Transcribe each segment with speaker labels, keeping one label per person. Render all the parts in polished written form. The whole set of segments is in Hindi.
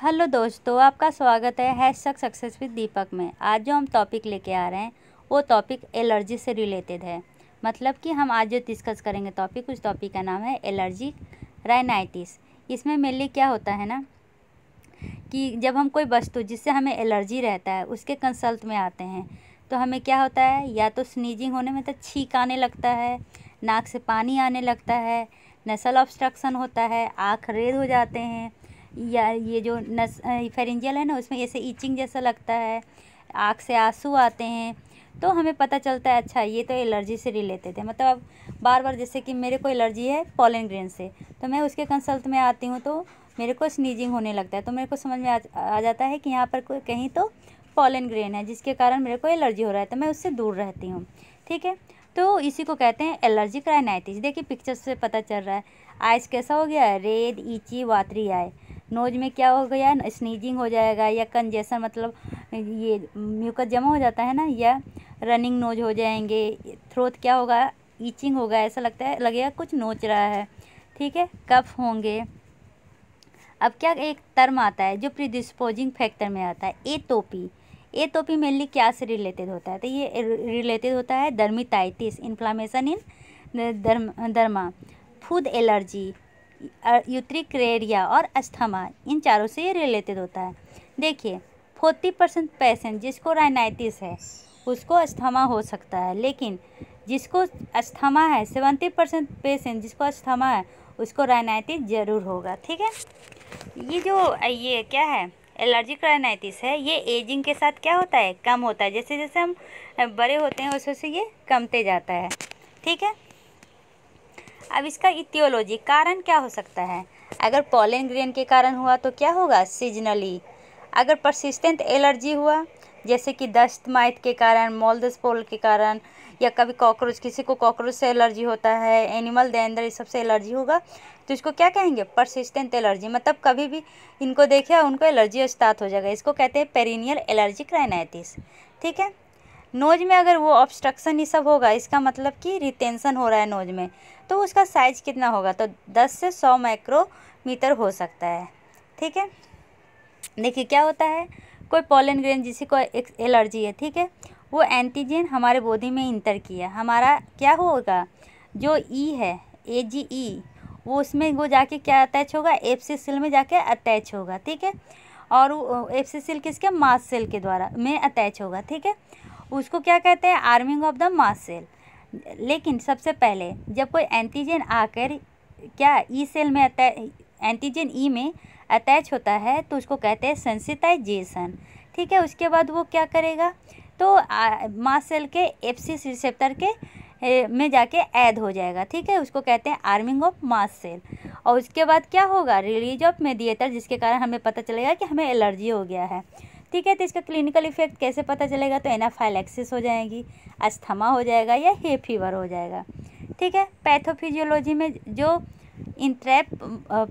Speaker 1: हेलो दोस्तों, आपका स्वागत है हैशटैग सक्सेस विद दीपक में। आज जो हम टॉपिक लेके आ रहे हैं वो टॉपिक एलर्जी से रिलेटेड है। मतलब कि हम आज जो डिस्कस करेंगे टॉपिक, उस टॉपिक का नाम है एलर्जिक राइनाइटिस। इसमें मेनली क्या होता है ना कि जब हम कोई वस्तु जिससे हमें एलर्जी रहता है उसके कंसल्ट में आते हैं तो हमें क्या होता है, या तो स्नीजिंग होने में तो छींक आने लगता है, नाक से पानी आने लगता है, नसल ऑब्स्ट्रक्शन होता है, आँख रेड हो जाते हैं, या ये जो फेरिंजियल है ना उसमें ऐसे ईचिंग जैसा लगता है, आँख से आंसू आते हैं। तो हमें पता चलता है अच्छा ये तो एलर्जी से रिलेटेड है। मतलब अब बार बार जैसे कि मेरे को एलर्जी है पॉलन ग्रेन से, तो मैं उसके कंसल्ट में आती हूँ तो मेरे को स्नीजिंग होने लगता है, तो मेरे को समझ में आ जाता है कि यहाँ पर कोई कहीं तो पॉलन ग्रेन है जिसके कारण मेरे को एलर्जी हो रहा है, तो मैं उससे दूर रहती हूँ। ठीक है, तो इसी को कहते हैं एलर्जिक राइनाइटिस। देखिए पिक्चर से पता चल रहा है, आइस कैसा हो गया है, रेड, ईची, वाटरी आए। नोज में क्या हो गया, स्नीजिंग हो जाएगा, या कंजेशन मतलब ये म्यूकस जमा हो जाता है ना, या रनिंग नोज हो जाएंगे। थ्रोट क्या होगा, ईचिंग होगा, ऐसा लगेगा कुछ नोच रहा है। ठीक है, कफ होंगे। अब क्या एक टर्म आता है जो प्रीडिस्पोजिंग फैक्टर में आता है, एटोपी। एटोपी मेनली क्या से रिलेटेड होता है, तो ये रिलेटेड होता है डर्मिटाइटिस, इन्फ्लामेशन इन दर्मा, फूड एलर्जी, यूट्रिक्रेरिया और अस्थमा, इन चारों से ये रिलेटेड होता है। देखिए 40% पेशेंट जिसको राइनाइटिस है उसको अस्थमा हो सकता है, लेकिन जिसको अस्थमा है 70% पेशेंट जिसको अस्थमा है उसको राइनाइटिस ज़रूर होगा। ठीक है, ये क्या है एलर्जिक राइनाइटिस है, ये एजिंग के साथ क्या होता है, कम होता है। जैसे जैसे हम बड़े होते हैं वैसे वैसे ये कमते जाता है। ठीक है, अब इसका इटियोलॉजी, कारण क्या हो सकता है। अगर पॉलन ग्रेन के कारण हुआ तो क्या होगा, सीजनली। अगर परसिस्टेंट एलर्जी हुआ जैसे कि डस्ट माइट के कारण, मोल्ड स्पोर के कारण, या कभी कॉकरोच, किसी को कॉकरोच से एलर्जी होता है, एनिमल डेंजर, इस सब से एलर्जी होगा तो इसको क्या कहेंगे, परसिस्टेंट एलर्जी। मतलब कभी भी इनको देखे उनको एलर्जी स्टार्ट हो जाएगा, इसको कहते हैं पेरिनियल एलर्जिक राइनाइटिस। ठीक है, नोज में अगर वो ऑब्स्ट्रक्शन ये सब होगा, इसका मतलब कि रिटेंशन हो रहा है नोज में, तो उसका साइज कितना होगा, तो 10 से 100 माइक्रोमीटर हो सकता है। ठीक है, देखिए क्या होता है, कोई पॉलन ग्रेन जिसी को एलर्जी है, ठीक है, वो एंटीजन हमारे बॉडी में इंटर किया, हमारा क्या होगा, जो ई है AGE, वो उसमें वो जाके क्या अटैच होगा, एफसी सेल में जाके अटैच होगा। ठीक है, और वो एफसी सेल किसके, मास्ट सेल के द्वारा में अटैच होगा। ठीक है, उसको क्या कहते हैं, arming of the mast cell. लेकिन सबसे पहले जब कोई एंटीजन आकर क्या ई सेल में एंटीजन ई में अटैच होता है तो उसको कहते हैं सेंसिटाइजेशन। ठीक है, उसके बाद वो क्या करेगा, तो मास्ट सेल के एफसी रिसेप्टर के में जाके ऐड हो जाएगा। ठीक है, उसको कहते हैं आर्मिंग ऑफ मास्ट सेल। और उसके बाद क्या होगा, रिलीज ऑफ मेडिएटर, जिसके कारण हमें पता चलेगा कि हमें एलर्जी हो गया है। ठीक है, तो इसका क्लिनिकल इफेक्ट कैसे पता चलेगा, तो एनाफाइलैक्सिस हो जाएगी, अस्थमा हो जाएगा, या हे फीवर हो जाएगा। ठीक है, पैथोफिजियोलॉजी में जो इंट्रैप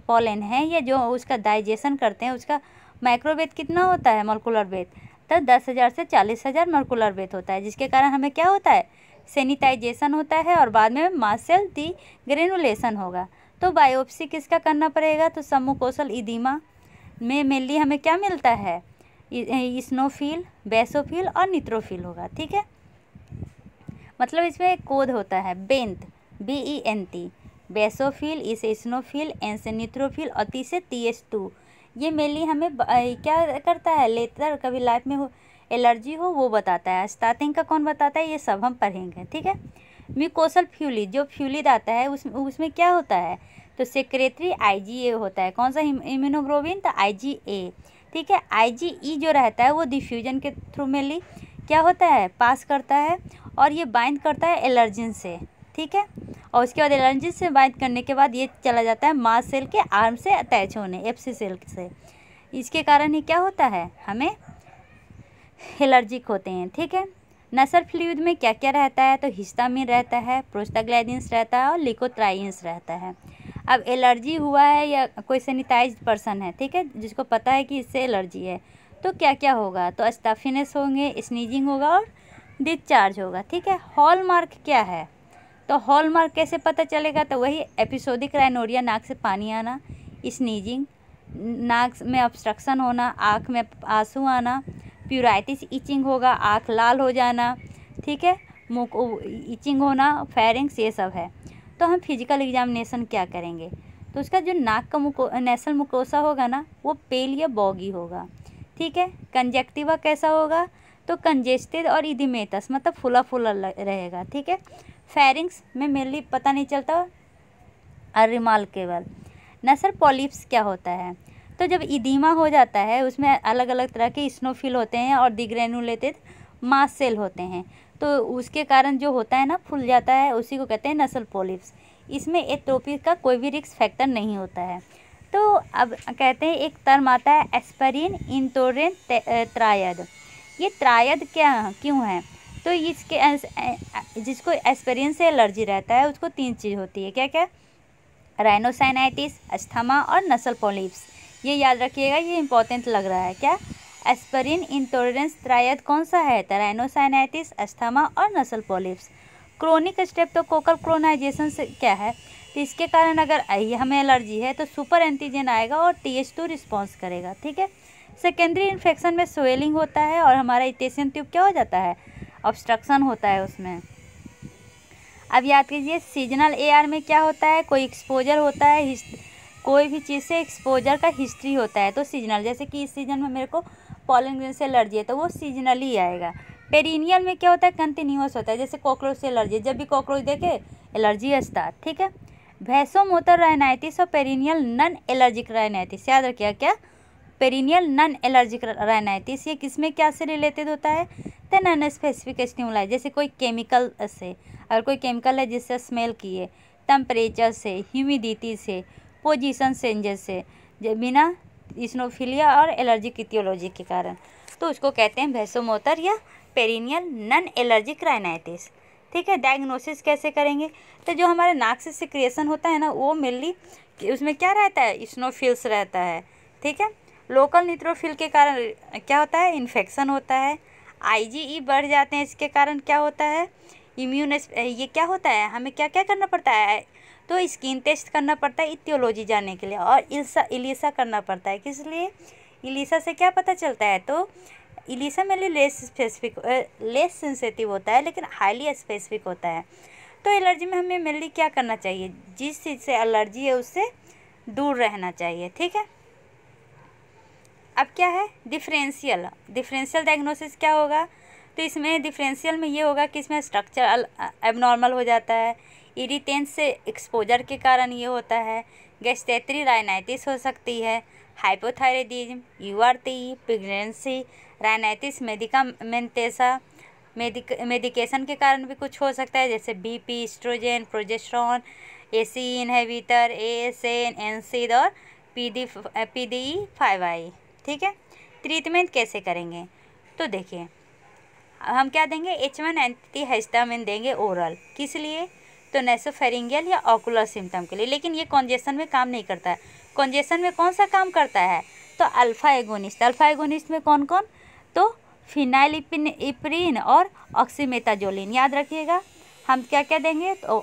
Speaker 1: पॉलन है या जो उसका डाइजेशन करते हैं उसका माइक्रोवेट कितना होता है, मोलिकुलर वेट, तो 10,000 से 40,000 मोलिकुलर वेट होता है, जिसके कारण हमें क्या होता है, सैनिटाइजेशन होता है और बाद में मास्ट सेल डीग्रेनुलेशन होगा। तो बायोप्सी किसका करना पड़ेगा, तो सबमुकोसल इदीमा में मेनली हमें क्या मिलता है, स्नोफिल, बेसोफिल और निट्रोफिल होगा। ठीक है, मतलब इसमें एक कोड होता है बेंट, BENT, बेसोफिल, इसे स्नोफिल, एन से निट्रोफिल और टी से TH2। ये मेनली हमें क्या करता है, लेटर कभी लाइफ में हो एलर्जी हो वो बताता है, स्टार्टिंग का कौन बताता है, ये सब हम पढ़ेंगे। ठीक है, म्यूकोसल फ्लूइड, जो फ्लूइड आता है उसमें क्या होता है, तो सेक्रेटरी IgA होता है, कौन सा इम्यूनोग्लोबिन, तो IgA। ठीक है, IgE जो रहता है वो डिफ्यूजन के थ्रू मेनली क्या होता है, पास करता है, और ये बाइंड करता है एलर्जिन से। ठीक है, और उसके बाद एलर्जिन से बाइंड करने के बाद ये चला जाता है मास्ट सेल के आर्म से अटैच होने, एफसी सेल से। इसके कारण ही क्या होता है, हमें एलर्जिक होते हैं। ठीक है, नसर फ्लूइड में क्या क्या रहता है, तो हिस्टामिन रहता है, प्रोस्टाग्लैंडिन्स रहता है और लिकोट्राइन्स रहता है। अब एलर्जी हुआ है या कोई सैनिटाइज्ड पर्सन है, ठीक है, जिसको पता है कि इससे एलर्जी है, तो क्या क्या होगा, तो स्टफिनेस होंगे, स्नीजिंग होगा और डिस्चार्ज होगा। ठीक है, हॉलमार्क क्या है, तो हॉलमार्क कैसे पता चलेगा, तो वही एपिसोडिक राइनोडिया, नाक से पानी आना, स्नीजिंग, नाक में ऑब्स्ट्रक्शन होना, आँख में आंसू आना, प्यूराइटिस इचिंग होगा, आँख लाल हो जाना, ठीक है, मुँह को इचिंग होना, फेरिंग्स, ये सब है। तो हम फिजिकल एग्जामिनेशन क्या करेंगे, तो उसका जो नाक का नेसल मुकोसा होगा ना वो पेल या बॉगी होगा, ठीक है। कंजक्टिवा कैसा होगा, तो कंजेस्टेड और इडिमेटस, मतलब फुला फुला रहेगा, ठीक है। फेरिंग्स में मेनली पता नहीं चलता, अनरिमार्केबल। नसल पॉलिप्स क्या होता है, तो जब इदीमा हो जाता है उसमें अलग अलग तरह के स्नोफिल होते हैं और डिग्रेनुलेटेड मास सेल होते हैं, तो उसके कारण जो होता है ना फूल जाता है, उसी को कहते हैं नसल पॉलिप्स। इसमें एट्रोपी का कोई भी रिस्क फैक्टर नहीं होता है। तो अब कहते हैं एक टर्म आता है एस्पिरिन इंटॉलरेंट ट्रायड। ये ट्रायड क्यों है, तो इसके जिसको एस्पिरिन से एलर्जी रहता है उसको 3 चीज़ होती है, क्या क्या, राइनोसाइनाइटिस, अस्थमा और नसल पॉलिप्स। ये याद रखिएगा, ये इंपॉर्टेंट लग रहा है। क्या एस्पिरिन इंटॉलरेंस ट्रायड कौन सा है, तो राइनोसाइनाइटिस, अस्थमा और नसल पॉलिप्स। क्रोनिक स्ट्रेप्टोकोकल क्रोनाइजेशन से क्या है, तो इसके कारण अगर हमें एलर्जी है तो सुपर एंटीजन आएगा और TH2 रिस्पॉन्स करेगा, ठीक है। सेकेंडरी इन्फेक्शन में स्वेलिंग होता है और हमारा इटेशन ट्यूब क्या हो जाता है, ऑब्स्ट्रक्शन होता है उसमें। अब याद कीजिए सीजनल AR में क्या होता है, कोई एक्सपोजर होता है, कोई भी चीज़ से एक्सपोजर का हिस्ट्री होता है तो सीजनल, जैसे कि इस सीजन में मेरे को पॉलन ग्रेन से एलर्जी है तो वो सीजनली आएगा। पेरिनियल में क्या होता है, कंटिन्यूअस होता है, जैसे कॉकरोच से एलर्जी, जब भी कॉकरोच देखे एलर्जी स्टार्ट, ठीक है। वैसोमोटर राइनाइटिस और पेरिनियल नॉन एलर्जिक राइनाइटिस, याद रखिएगा क्या, पेरिनियल नॉन एलर्जिक राइनाइटिस ये किसमें क्या से रिलेटेड होता है, तो नॉन स्पेसिफिक स्टिमुलाई, जैसे कोई केमिकल से, अगर कोई केमिकल है जिससे स्मेल किए, टेम्परेचर से, ह्यूमिडिटी से, पोजीशन चेंजेस से, बिना इस्नोफिलिया और एलर्जिक इटियोलॉजी के कारण, तो उसको कहते हैं वैसोमोटर या पेरिनियल नॉन एलर्जिक राइनाइटिस, ठीक है। डायग्नोसिस कैसे करेंगे, तो जो हमारे नाक से सिक्रेशन होता है ना वो मेनली उसमें क्या रहता है, स्नोफिल्स रहता है, ठीक है। लोकल न्यूट्रोफिल के कारण क्या होता है, इन्फेक्शन होता है। IgE बढ़ जाते हैं, इसके कारण क्या होता है, इम्यून, ये क्या होता है, हमें क्या क्या करना पड़ता है, तो स्किन टेस्ट करना पड़ता है इटियोलॉजी जानने के लिए, और इलिसा करना पड़ता है, किस लिए, इलिसा से क्या पता चलता है, तो इलिसा मेनली लेस सेंसिटिव होता है लेकिन हाईली स्पेसिफिक होता है। तो एलर्जी में हमें मेनली क्या करना चाहिए, जिस चीज़ से एलर्जी है उससे दूर रहना चाहिए, ठीक है। अब क्या है डिफरेंशियल डायग्नोसिस क्या होगा, तो इसमें डिफरेंशियल में ये होगा कि इसमें स्ट्रक्चर एबनॉर्मल हो जाता है, इरिटेंट से एक्सपोजर के कारण ये होता है, गैस्ट्रेटरी राइनाइटिस हो सकती है, hypothyroidism, URT, pregnancy, rhinitis medicamentosa, medication के कारण भी कुछ हो सकता है, जैसे BP, oestrogen, progesterone, AC inhibitor, ASN, NSAID और PDE5I, ठीक है। ट्रीटमेंट कैसे करेंगे, तो देखिए हम क्या देंगे, H1 एंटीहिस्टामिन देंगे ओरल, किस लिए, तो नेसोफेरिंगियल या ऑकुलर सिम्टम के लिए, लेकिन ये कॉन्जेशन में काम नहीं करता है। कॉन्जेशन में कौन सा काम करता है, तो अल्फा एगोनिस्ट में कौन कौन, तो फिनाइलिप्रिन और ऑक्सीमेटाजोलिन, याद रखिएगा। हम क्या क्या देंगे, तो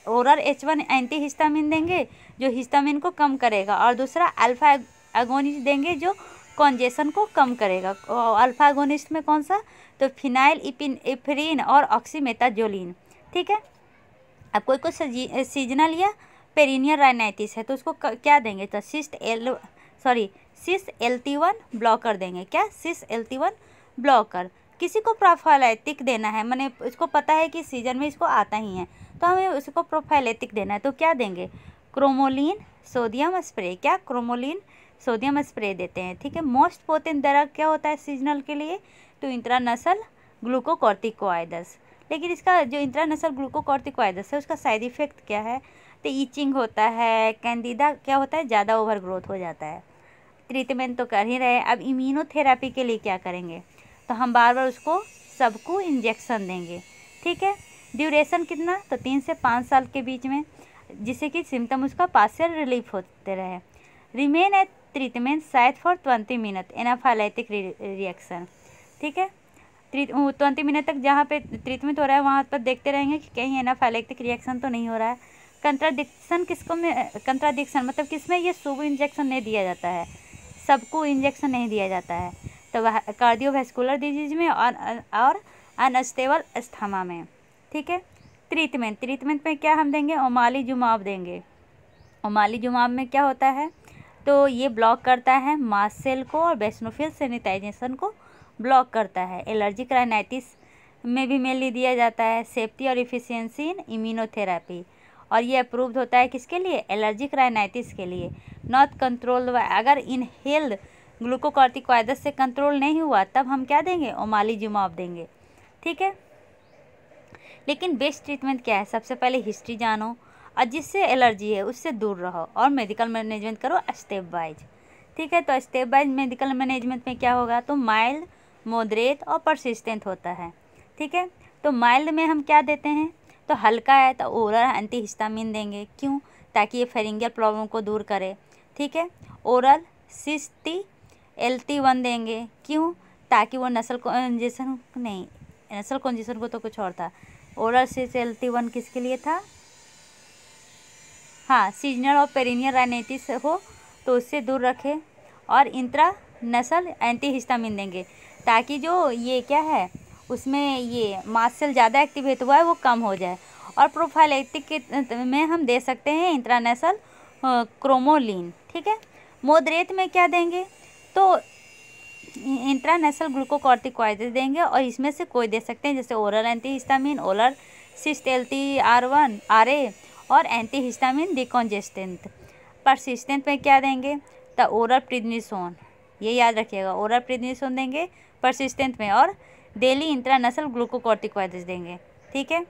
Speaker 1: ओरल H1 एंटीहिस्टामिन देंगे जो हिस्टामिन को कम करेगा, और दूसरा अल्फा एगोनिस्ट देंगे जो कॉन्जेशन को कम करेगा। अल्फा एगोनिस्ट में कौन सा, तो फिनाइलिप्रिन और ऑक्सीमेटाजोलिन, ठीक है। अब कोई सीजनल या पेरिनियल राइनाइटिस है तो उसको क्या देंगे, तो सिस LT1 ब्लॉकर देंगे, क्या सिस LT1 ब्लॉकर। किसी को प्रोफाइलेटिक देना है, मैंने इसको पता है कि सीजन में इसको आता ही है तो हमें उसको प्रोफाइलेटिक देना है, तो क्या देंगे, क्रोमोलिन सोडियम स्प्रे, क्या क्रोमोलिन सोडियम स्प्रे देते हैं, ठीक है। मोस्ट पोटेंट ड्रग क्या होता है सीजनल के लिए, तो इंट्रानसल ग्लूकोकॉर्टिकोइड्स, लेकिन इसका जो इंट्रानसल ग्लूकोकॉर्टिकोइड्स है उसका साइड इफ़ेक्ट क्या है, तो ईचिंग होता है, कैंडिडा क्या होता है, ज़्यादा ओवर ग्रोथ हो जाता है। ट्रीटमेंट तो कर ही रहे हैं, अब इम्यूनोथेरापी के लिए क्या करेंगे, तो हम बार बार उसको सबको इंजेक्शन देंगे, ठीक है। ड्यूरेशन कितना, तो 3 से 5 साल के बीच में, जिससे कि सिम्टम उसका पार्शियल रिलीफ होते रहे। Remain at treatment site for 20 minute anaphylactic reaction, ठीक है। 20 मिनट तक जहाँ पे ट्रीटमेंट हो रहा है वहाँ पर देखते रहेंगे कि कहीं एनाफाइलेटिक रिएक्शन तो नहीं हो रहा है, कंट्राडिक्शन किसको में, कंट्राडिक्शन मतलब किसमें, ये सब इंजेक्शन नहीं दिया जाता है, सबको इंजेक्शन नहीं दिया जाता है। तो वह कार्डियोवैस्कुलर डिजीज में और अनस्टेबल अस्थमा में। ठीक है। ट्रीटमेंट में क्या हम देंगे, ओमालीजुमाब देंगे। ओमालीजुमाब में क्या होता है, तो ये ब्लॉक करता है मास्ट सेल को और बेसनोफिल सैनिटाइजेशन को ब्लॉक करता है। एलर्जिक राइनाइटिस में भी मेनली दिया जाता है। सेफ्टी और इफिशियंसी इन इम्यूनोथेरेपी, और ये अप्रूव्ड होता है किसके लिए, एलर्जिक राइनाइटिस के लिए। नॉट कंट्रोल, अगर इनहेल्ड ग्लूकोकॉर्टिकॉइड्स से कंट्रोल नहीं हुआ तब हम क्या देंगे, ओमालीजुमाब देंगे। ठीक है। लेकिन बेस्ट ट्रीटमेंट क्या है, सबसे पहले हिस्ट्री जानो और जिससे एलर्जी है उससे दूर रहो और मेडिकल मैनेजमेंट करो स्टेप वाइज। ठीक है। तो स्टेप वाइज मेडिकल मैनेजमेंट में क्या होगा, तो माइल्ड, मॉडरेट और परसिस्टेंट होता है। ठीक है। तो माइल्ड में हम क्या देते हैं, तो हल्का है तो ओरल एंटीहिस्टामिन देंगे। क्यों, ताकि ये फेरिंगियल प्रॉब्लम को दूर करे। ठीक है। ओरल सिस्टी LT1 देंगे। क्यों, ताकि वो नसल कॉन्जेशन नहीं, नसल कॉन्जेशन को तो कुछ और था। ओरल सिस LT1 किसके लिए था, हाँ, सीजनल और पेरिनियल राइनाइटिस हो तो उससे दूर रखे। और इंट्रा नसल एंटीहिस्टामिन देंगे ताकि जो ये क्या है उसमें ये मास्ट सेल ज़्यादा एक्टिवेट हुआ है वो कम हो जाए। और प्रोफाइलेक्टिक में हम दे सकते हैं इंट्रानेशनल क्रोमोलिन। ठीक है। मॉडरेट में क्या देंगे, तो इंट्रानेशनल ग्लूकोकॉर्टिकॉइड्स देंगे और इसमें से कोई दे सकते हैं, जैसे oral antihistamine, oral cyst LT-RA और एंटीहिस्टामिन डिकॉन्जेस्टेंट। परसिस्टेंट में क्या देंगे, तो ओरल प्रिडनिसोन, ये याद रखिएगा, ओरल प्रिडनिसोन देंगे परसिस्टेंट में, और डेली इंट्रानेशनल ग्लूकोकॉर्टिकॉइड्स देंगे। ठीक है।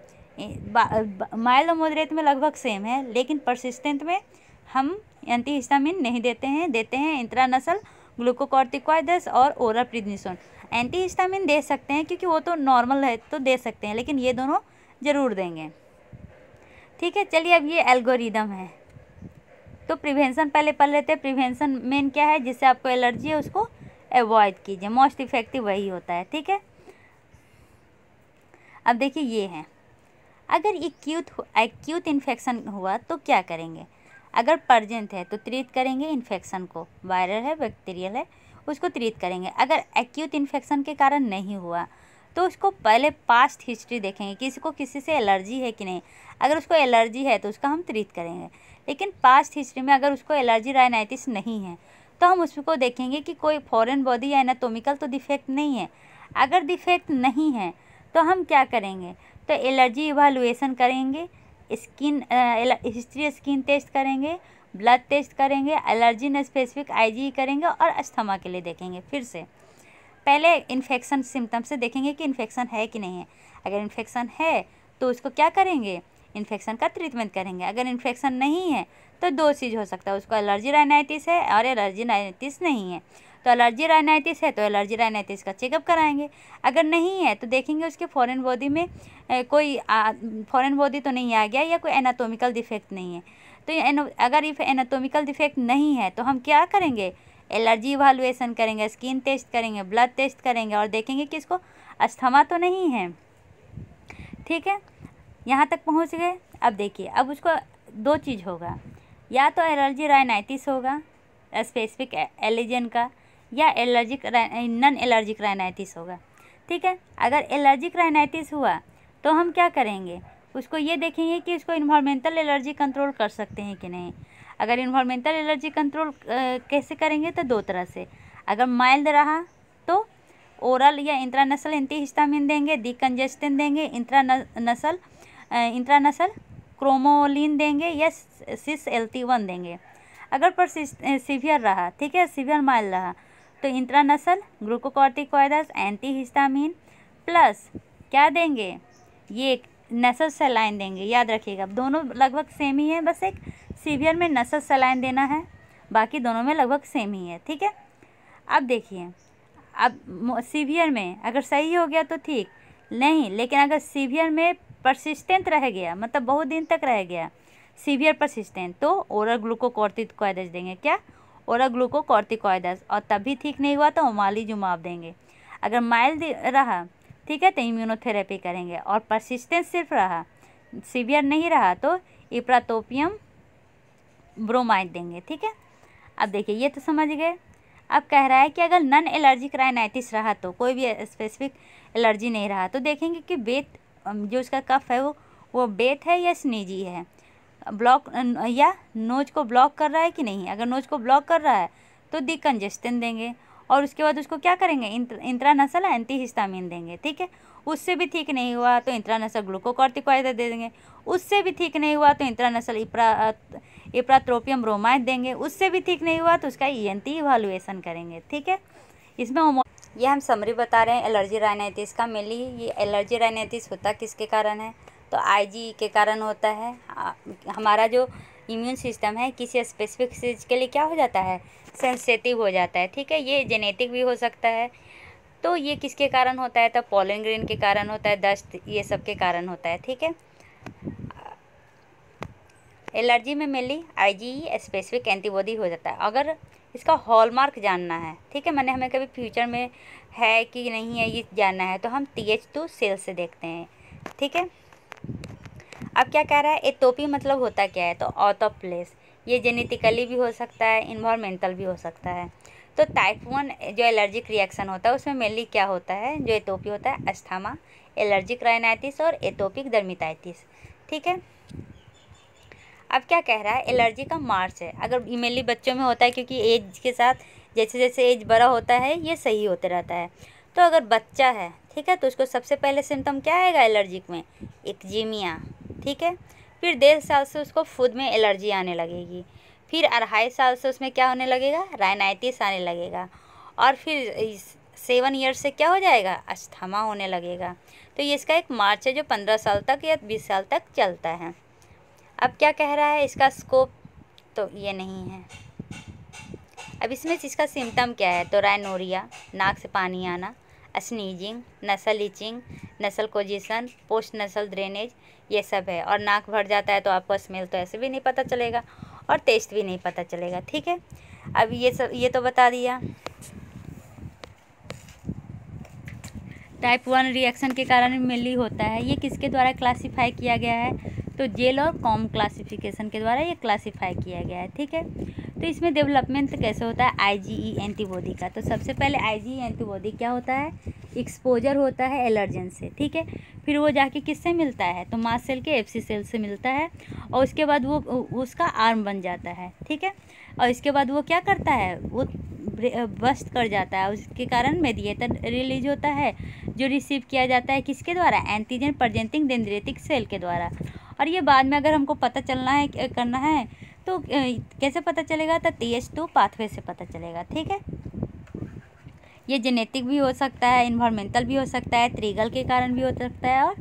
Speaker 1: माइल्ड और मॉडरेट में लगभग सेम है, लेकिन परसिस्टेंट में हम एंटीहिस्टामिन नहीं देते हैं, देते हैं इंट्रानेशनल ग्लूकोकॉर्टिकॉइड्स और ओरल प्रिडनिसोन। एंटीहिस्टामिन दे सकते हैं क्योंकि वो तो नॉर्मल है तो दे सकते हैं, लेकिन ये दोनों ज़रूर देंगे। ठीक है। चलिए अब ये एल्गोरिदम है, तो प्रिवेंशन पहले पढ़ लेते हैं। प्रिवेंशन मेन क्या है, जिससे आपको एलर्जी है उसको अवॉइड कीजिए, मोस्ट इफेक्टिव वही होता है। ठीक है। अब देखिए ये है, अगर एक्यूट इन्फेक्शन हुआ तो क्या करेंगे। अगर पर्जेंट है तो ट्रीट करेंगे इन्फेक्शन को, वायरल है बैक्टीरियल है उसको ट्रीट करेंगे। अगर एक्यूट इन्फेक्शन के कारण नहीं हुआ तो उसको पहले पास्ट हिस्ट्री देखेंगे कि इसको किसी से एलर्जी है कि नहीं। अगर उसको एलर्जी है तो उसका हम ट्रीट करेंगे, लेकिन पास्ट हिस्ट्री में अगर उसको एलर्जी राइनाइटिस नहीं है तो हम उसको देखेंगे कि कोई फॉरेन बॉडी या एनाटोमिकल तो डिफेक्ट नहीं है। अगर डिफेक्ट नहीं है तो हम क्या करेंगे, तो एलर्जी इवैल्यूएशन करेंगे, स्किन हिस्ट्री स्किन टेस्ट करेंगे, ब्लड टेस्ट करेंगे, एलर्जी स्पेसिफिक IgE करेंगे और अस्थमा के लिए देखेंगे। फिर से पहले इन्फेक्शन सिम्टम से देखेंगे कि इन्फेक्शन है कि नहीं है। अगर इन्फेक्शन है तो उसको क्या करेंगे, इन्फेक्शन का ट्रीटमेंट करेंगे। अगर इन्फेक्शन नहीं है तो दो चीज़ हो सकता है, उसको एलर्जी राइनाइटिस है और एलर्जी राइनाइटिस नहीं है। तो एलर्जी राइनाइटिस है तो एलर्जी राइनाइटिस का चेकअप कराएंगे। अगर नहीं है तो देखेंगे उसके फॉरेन बॉडी में कोई फॉरेन बॉडी तो नहीं आ गया या कोई एनाटोमिकल डिफेक्ट नहीं है। तो अगर इफ एनाटोमिकल डिफेक्ट नहीं है तो हम क्या करेंगे, एलर्जी इवैल्यूएशन करेंगे, स्किन टेस्ट करेंगे, ब्लड टेस्ट करेंगे और देखेंगे कि इसको अस्थमा तो नहीं है। ठीक है। यहाँ तक पहुँच गए। अब देखिए, अब उसको दो चीज़ होगा, या तो एलर्जी राइनाइटिस होगा स्पेसिफिक एलिजन का, या एलर्जिक नॉन एलर्जिक राइनाइटिस होगा। ठीक है। अगर एलर्जिक राइनाइटिस हुआ तो हम क्या करेंगे, उसको ये देखेंगे कि उसको इन्वायरमेंटल एलर्जी कंट्रोल कर सकते हैं कि नहीं। अगर इन्वायरमेंटल एलर्जी कंट्रोल कैसे करेंगे, तो दो तरह से। अगर माइल्ड रहा तो ओरल या इंट्रानसल एंटीहिस्टामिन देंगे, डिकंजेस्टेंट देंगे, इंट्रानसल क्रोमोलिन देंगे या सिस LT1 देंगे। अगर पर सीवियर रहा, ठीक है, सीवियर माइल्ड रहा, तो इंट्रानसल ग्लूकोकॉर्टिकॉइड्स, एंटीहिस्टामिन प्लस क्या देंगे, ये नसल सलाइन देंगे। याद रखिएगा दोनों लगभग सेम ही है, बस एक सीवियर में नसल सलाइन देना है, बाकी दोनों में लगभग सेम ही है। ठीक है। अब देखिए, अब सीवियर में अगर सही हो गया तो ठीक नहीं, लेकिन अगर सीवियर में परसिस्टेंट रह गया, मतलब बहुत दिन तक रह गया सीवियर परसिस्टेंट, तो ओरल ग्लूकोकॉर्टिकॉइड्स देंगे। क्या, ओरल ग्लूकोकॉर्टिकॉइड्स। और तब भी ठीक नहीं हुआ तो ओमालीजुमाब देंगे। अगर माइल्ड रहा, ठीक है, तो इम्यूनोथेरेपी करेंगे। और परसिस्टेंस सिर्फ रहा, सीवियर नहीं रहा, तो इप्रातोपियम ब्रोमाइड देंगे। ठीक है, अब देखिए ये तो समझ गए। अब कह रहा है कि अगर नॉन एलर्जिक राइनाइटिस रहा तो कोई भी स्पेसिफिक एलर्जी नहीं रहा तो देखेंगे कि बेथ जो उसका कफ है वो बेथ है या स्नीजी है, ब्लॉक या नोज को ब्लॉक कर रहा है कि नहीं। अगर नोज को ब्लॉक कर रहा है तो डिकंजेस्टेंट देंगे और उसके बाद उसको क्या करेंगे, इंट्रानसल एंटीहिस्टामिन देंगे। ठीक है, उससे भी ठीक नहीं हुआ तो इंट्रानसल ग्लूकोकॉर्टिकॉइड दे देंगे। उससे भी ठीक नहीं हुआ तो इंट्रानसल इप्राट्रोपियम ब्रोमाइड देंगे। उससे भी ठीक नहीं हुआ तो उसका ENT इवैल्यूएशन करेंगे। ठीक है, इसमें ये हम समरी बता रहे हैं एलर्जी राइनाइटिस का। मेनली ये एलर्जी राइनाइटिस होता किसके कारण है, तो IgE के कारण होता है। हमारा जो इम्यून सिस्टम है किसी स्पेसिफिक चीज़ के लिए क्या हो जाता है, सेंसिटिव हो जाता है। ठीक है, ये जेनेटिक भी हो सकता है। तो ये किसके कारण होता है, तो पोलन ग्रेन के कारण होता है, डस्ट, ये सब के कारण होता है। ठीक है, एलर्जी में मेनली IgE स्पेसिफिक एंटीबॉडी हो जाता है। अगर इसका हॉलमार्क जानना है, ठीक है, मैंने हमें कभी फ्यूचर में है कि नहीं है ये जानना है तो हम TH2 सेल से देखते हैं। ठीक है, अब क्या कह रहा है, एटोपी मतलब होता क्या है, तो आउट ऑफ प्लेस। ये जेनेटिकली भी हो सकता है, इन्वायरमेंटल भी हो सकता है। तो टाइप 1 जो एलर्जिक रिएक्शन होता है उसमें मेनली क्या होता है, जो एटोपी होता है, अस्थमा, एलर्जिक राइनाइटिस और एटोपिक डर्मेटाइटिस। ठीक है, अब क्या कह रहा है, एलर्जी का मार्च है। अगर मेनली बच्चों में होता है क्योंकि एज के साथ जैसे जैसे एज बड़ा होता है ये सही होते रहता है। तो अगर बच्चा है, ठीक है, तो उसको सबसे पहले सिम्टम क्या आएगा एलर्जिक में, एक्जिमिया। ठीक है, फिर 1.5 साल से उसको फूड में एलर्जी आने लगेगी। फिर 2.5 साल से उसमें क्या होने लगेगा, राइनाइटिस आने लगेगा। और फिर 7 ईयर्स से क्या हो जाएगा, अस्थमा होने लगेगा। तो ये इसका एक मार्च है जो 15 साल तक या 20 साल तक चलता है। अब क्या कह रहा है, इसका स्कोप तो ये नहीं है। अब इसमें इसका सिम्टम क्या है, तो राइनोरिया, नाक से पानी आना, स्नीजिंग, नसल इचिंग, नसल कोजिशन, पोस्ट नसल ड्रेनेज, ये सब है। और नाक भर जाता है तो आपको स्मेल तो ऐसे भी नहीं पता चलेगा और टेस्ट भी नहीं पता चलेगा। ठीक है, अब ये तो बता दिया। टाइप 1 रिएक्शन के कारण मेनली होता है। ये किसके द्वारा क्लासीफाई किया गया है, तो जेल और कॉम क्लासिफिकेशन के द्वारा ये क्लासीफाई किया गया है। ठीक है, तो इसमें डेवलपमेंट कैसे होता है IgE एंटीबॉडी का। तो सबसे पहले IgE एंटीबॉडी क्या होता है, एक्सपोजर होता है एलर्जन से। ठीक है, फिर वो जाके किससे मिलता है, तो मास्ट सेल के FC सेल से मिलता है और उसके बाद वो उसका आर्म बन जाता है। ठीक है, और इसके बाद वो क्या करता है, वो बस्ट कर जाता है। उसके कारण मेडिएटर रिलीज होता है जो रिसीव किया जाता है किसके द्वारा, एंटीजन प्रेजेंटिंग डेंड्रिटिक सेल के द्वारा। और ये बाद में अगर हमको पता चलना है करना है तो कैसे पता चलेगा, तो TH2 पाथवे से पता चलेगा। ठीक है, ये जेनेटिक भी हो सकता है, इन्वायरमेंटल भी हो सकता है, ट्रिगर के कारण भी हो सकता है और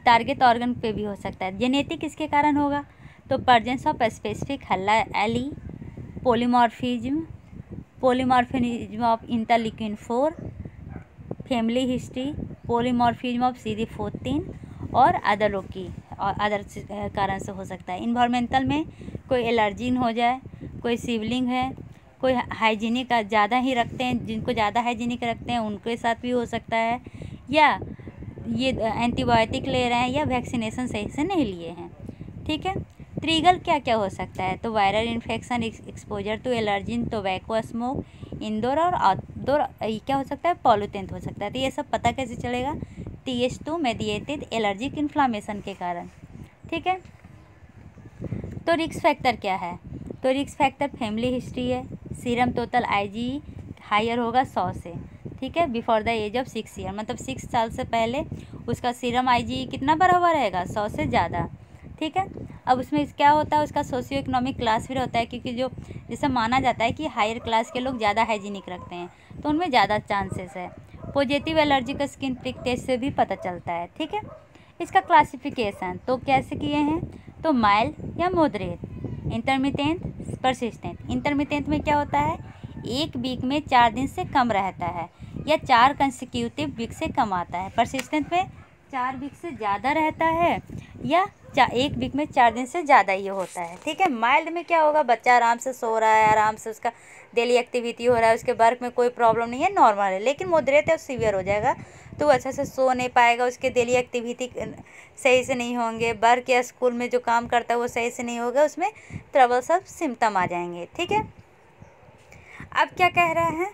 Speaker 1: टारगेट ऑर्गन पे भी हो सकता है। जेनेटिक किसके कारण होगा, तो presence of specific HLA allele, polymorphism of interleukin 4, family history, polymorphism of CD14 और अदर कारण से हो सकता है। इन्वायरमेंटल में कोई एलर्जीन हो जाए, कोई सिबलिंग है, कोई हाइजीनिक ज़्यादा ही रखते हैं, जिनको ज़्यादा हाइजीनिक रखते हैं उनके साथ भी हो सकता है, या ये एंटीबायोटिक ले रहे हैं या वैक्सीनेशन सही से नहीं लिए हैं। ठीक है, ट्रिगर क्या क्या हो सकता है, तो viral infection, exposure to allergen, tobacco smoke, indoor और आउटडोर क्या हो सकता है, पॉल्यूटेंट हो सकता है। तो ये सब पता कैसे चलेगा, TH2 मेडिएटेड एलर्जिक इन्फ्लामेशन के कारण। ठीक है, तो रिस्क फैक्टर क्या है, तो रिस्क फैक्टर फैमिली हिस्ट्री है, सीरम टोटल IgE हायर होगा 100 से। ठीक है, before the age of 6 year, मतलब 6 साल से पहले उसका सीरम IgE कितना बढ़ा हुआ रहेगा, 100 से ज़्यादा। ठीक है, अब उसमें क्या होता है, उसका सोशियो इकोनॉमिक क्लास भी होता है, क्योंकि जो जैसे माना जाता है कि हायर क्लास के लोग ज़्यादा हाइजीनिक रखते हैं तो उनमें ज़्यादा चांसेस है। पॉजिटिव एलर्जी का स्किन प्रिक टेस्ट से भी पता चलता है। ठीक है, इसका क्लासिफिकेशन तो कैसे किए हैं, तो माइल्ड या मॉडरेट, इंटरमिटेंट, परसिस्टेंट। इंटरमिटेंट में क्या होता है, 1 वीक में 4 दिन से कम रहता है या 4 कंसेक्यूटिव वीक से कम आता है। परसिस्टेंट में 4 वीक से ज़्यादा रहता है या एक वीक में 4 दिन से ज़्यादा ये होता है, ठीक है। माइल्ड में क्या होगा, बच्चा आराम से सो रहा है, आराम से उसका डेली एक्टिविटी हो रहा है, उसके वर्क में कोई प्रॉब्लम नहीं है, नॉर्मल है। लेकिन मॉडरेट है, सीवियर हो जाएगा तो वो अच्छे से सो नहीं पाएगा, उसके डेली एक्टिविटी सही से नहीं होंगे, वर्क या स्कूल में जो काम करता है वो सही से नहीं होगा, उसमें ट्रबल सब सिम्टम आ जाएंगे, ठीक है। अब क्या कह रहा है,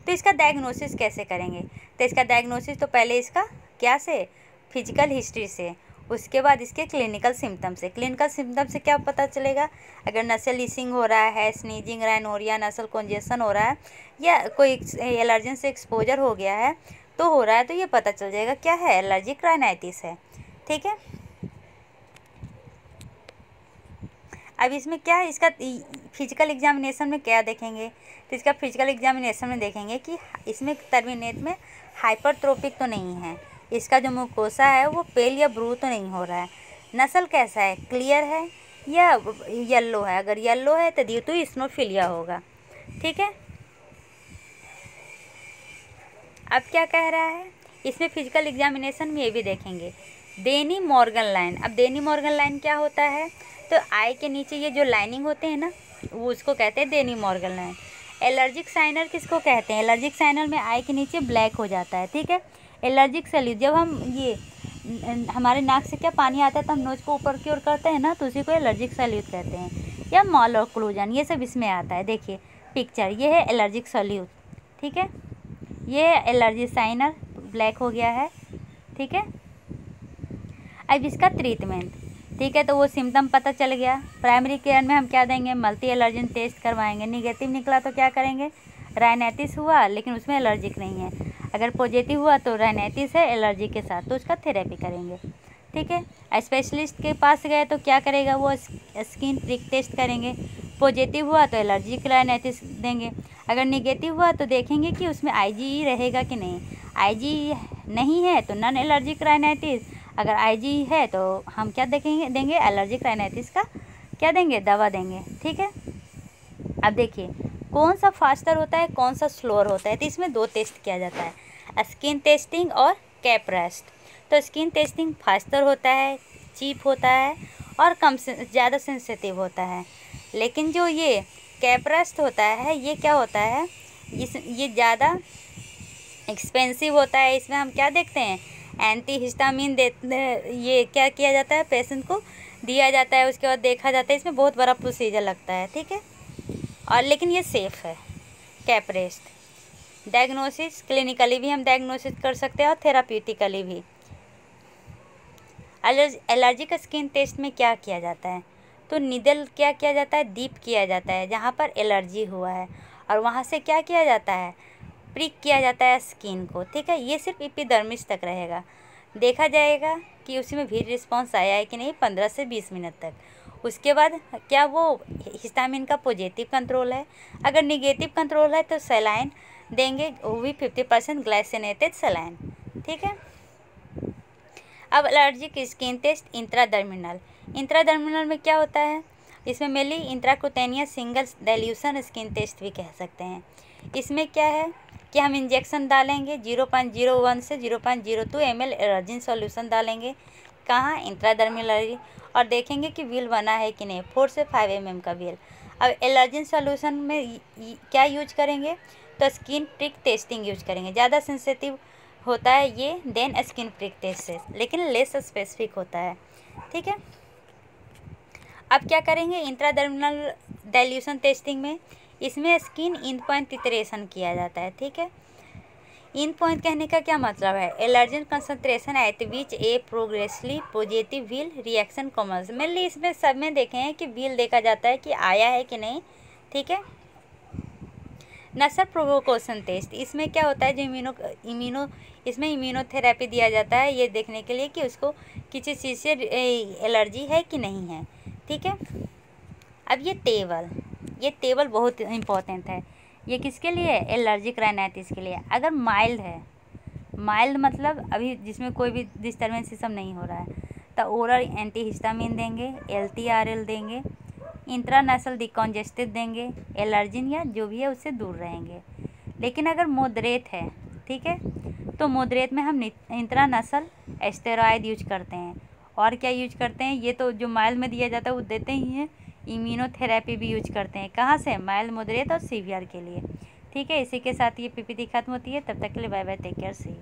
Speaker 1: तो इसका डायग्नोसिस कैसे करेंगे। तो इसका डायग्नोसिस तो पहले इसका क्या से, फिजिकल हिस्ट्री से, उसके बाद इसके क्लिनिकल सिम्टम से। क्लिनिकल सिम्टम से क्या पता चलेगा, अगर नसल लीसिंग हो रहा है, स्नीजिंग, राइनोरिया, नसल कॉन्जेशन हो रहा है, या कोई एलर्जन से एक्सपोजर हो गया है तो हो रहा है, तो ये पता चल जाएगा क्या है, एलर्जिक राइनाइटिस है, ठीक है। अब इसमें क्या है, इसका फिजिकल एग्जामिनेशन में क्या देखेंगे, तो इसका फिजिकल एग्जामिनेशन में देखेंगे कि इसमें टर्मिनेट में हाइपरट्रोपिक तो नहीं है, इसका जो मुकोसा है वो पेल या ब्रू तो नहीं हो रहा है, नस्ल कैसा है, क्लियर है या येलो है, अगर येलो है तो ड्यू टू इस्नोफिलिया होगा, ठीक है। अब क्या कह रहा है, इसमें फिजिकल एग्जामिनेशन में ये भी देखेंगे डेनी मॉर्गन लाइन। अब डेनी मॉर्गन लाइन क्या होता है, तो आई के नीचे ये जो लाइनिंग होते हैं ना, वो उसको कहते हैं डेनी मॉर्गन लाइन। एलर्जिक साइनर किसको कहते हैं, एलर्जिक साइनर में आई के नीचे ब्लैक हो जाता है, ठीक है। एलर्जिक सैल्यूट, जब हम ये हमारे नाक से क्या पानी आता है तो हम नोज को ऊपर की ओर करते हैं ना, तो उसी को एलर्जिक सैल्यूट कहते हैं, या मॉल ऑक्लूजन, ये सब इसमें आता है। देखिए पिक्चर, ये है एलर्जिक सैल्यूट, ठीक है, ये है एलर्जी साइनर, ब्लैक हो गया है, ठीक है। अब इसका ट्रीटमेंट, ठीक है, तो वो सिम्टम पता चल गया। प्राइमरी केयर में हम क्या देंगे, मल्टी एलर्जन टेस्ट करवाएंगे, निगेटिव निकला तो क्या करेंगे, राइनाइटिस हुआ लेकिन उसमें एलर्जिक नहीं है, अगर पॉजिटिव हुआ तो राइनाइटिस है एलर्जी के साथ, तो उसका थेरेपी करेंगे, ठीक है। स्पेशलिस्ट के पास गए तो क्या करेगा, वो स्किन प्रिक टेस्ट करेंगे, पॉजिटिव हुआ तो एलर्जिक राइनाइटिस देंगे, अगर निगेटिव हुआ तो देखेंगे कि उसमें आईजी रहेगा कि नहीं, आईजी नहीं है तो नॉन एलर्जिक राइनाइटिस, अगर आईजी है तो हम क्या देंगे एलर्जिक राइनाइटिस का क्या देंगे, दवा देंगे, ठीक है। अब देखिए कौन सा फास्टर होता है, कौन सा स्लोअर होता है, तो इसमें 2 टेस्ट किया जाता है, स्किन टेस्टिंग और कैप रेस्ट। तो स्किन टेस्टिंग फास्टर होता है, चीप होता है और ज़्यादा सेंसिटिव होता है, लेकिन जो ये कैप रेस्ट होता है ये क्या होता है, ये ज़्यादा एक्सपेंसिव होता है। इसमें हम क्या देखते हैं, एंटी हिस्टामिन ये क्या किया जाता है, पेशेंट को दिया जाता है, उसके बाद देखा जाता है, इसमें बहुत बड़ा प्रोसीजर लगता है, ठीक है। और लेकिन ये सेफ़ है कैप रेस्ट। डायग्नोसिस, क्लिनिकली भी हम डायग्नोसिस कर सकते हैं और थेराप्यूटिकली भी। एलर्जिक स्किन टेस्ट में क्या किया जाता है, तो निडल क्या किया जाता है, डीप किया जाता है जहाँ पर एलर्जी हुआ है, और वहाँ से क्या किया जाता है, प्रिक किया जाता है स्किन को, ठीक है। ये सिर्फ एपिडर्मिस तक रहेगा, देखा जाएगा कि उसमें भी रिस्पॉन्स आया है कि नहीं 15 से 20 मिनट तक। उसके बाद क्या वो हिस्टामिन का पॉजिटिव कंट्रोल है, अगर निगेटिव कंट्रोल है तो सलाइन देंगे, वो भी 50% ग्लाइसिनेटेड सलाइन, ठीक है। अब allergic skin test intradermal. Intradermal में क्या होता है, इसमें mainly intracutaneous single dilution skin test भी कह सकते हैं। इसमें क्या है कि हम इंजेक्शन डालेंगे 0.01 से 0.02 ml एलर्जिन सॉल्यूशन डालेंगे, कहाँ, इंट्राडर्मिनली, और देखेंगे कि व्हील बना है कि नहीं, 4 से 5 mm का व्हील। अब एलर्जिन सॉल्यूशन में क्या यूज करेंगे, तो स्किन प्रिक टेस्टिंग यूज करेंगे, ज़्यादा सेंसिटिव होता है ये देन स्किन प्रिक टेस्ट से, लेकिन लेस स्पेसिफिक होता है, ठीक है। अब क्या करेंगे इंट्राडर्मिनल डाइल्यूशन टेस्टिंग में, इसमें स्किन इन पॉइंट टिट्रेशन किया जाता है, ठीक है। इन पॉइंट कहने का क्या मतलब है, allergen concentration at which a progressively positive wheal reaction commons. Mainly इसमें सब में देखे हैं कि व्हील देखा जाता है कि आया है कि नहीं, ठीक है। नसर प्रोवोकेशन टेस्ट, इसमें क्या होता है, जो इसमें इम्यूनोथेरेपी दिया जाता है ये देखने के लिए कि उसको किसी चीज़ से एलर्जी है कि नहीं है, ठीक है। अब ये टेबल बहुत इम्पोर्टेंट है, ये किसके लिए, एलर्जिक राइनाइटिस के लिए। अगर माइल्ड है, माइल्ड मतलब अभी जिसमें कोई भी डिस्टर्बेंस सब नहीं हो रहा है, तो ओरल एंटी हिस्टामिन देंगे, LTRL देंगे, इंट्रानेशनल डिकॉन्जेस्टिव देंगे, एलर्जिन या जो भी है उससे दूर रहेंगे। लेकिन अगर मॉडरेट है, ठीक है, तो मॉडरेट में हम इंट्रानेशनल एस्टेरॉयड यूज करते हैं। और क्या यूज करते हैं, ये तो जो माइल्ड में दिया जाता है वो देते ही हैं। इम्यूनोथेरेपी भी यूज करते हैं, कहाँ से, माइल्ड, मॉडरेट और सीवियर के लिए। ठीक है, इसी के साथ ये पीपीटी खत्म होती है। तब तक के लिए bye bye, take care, see you.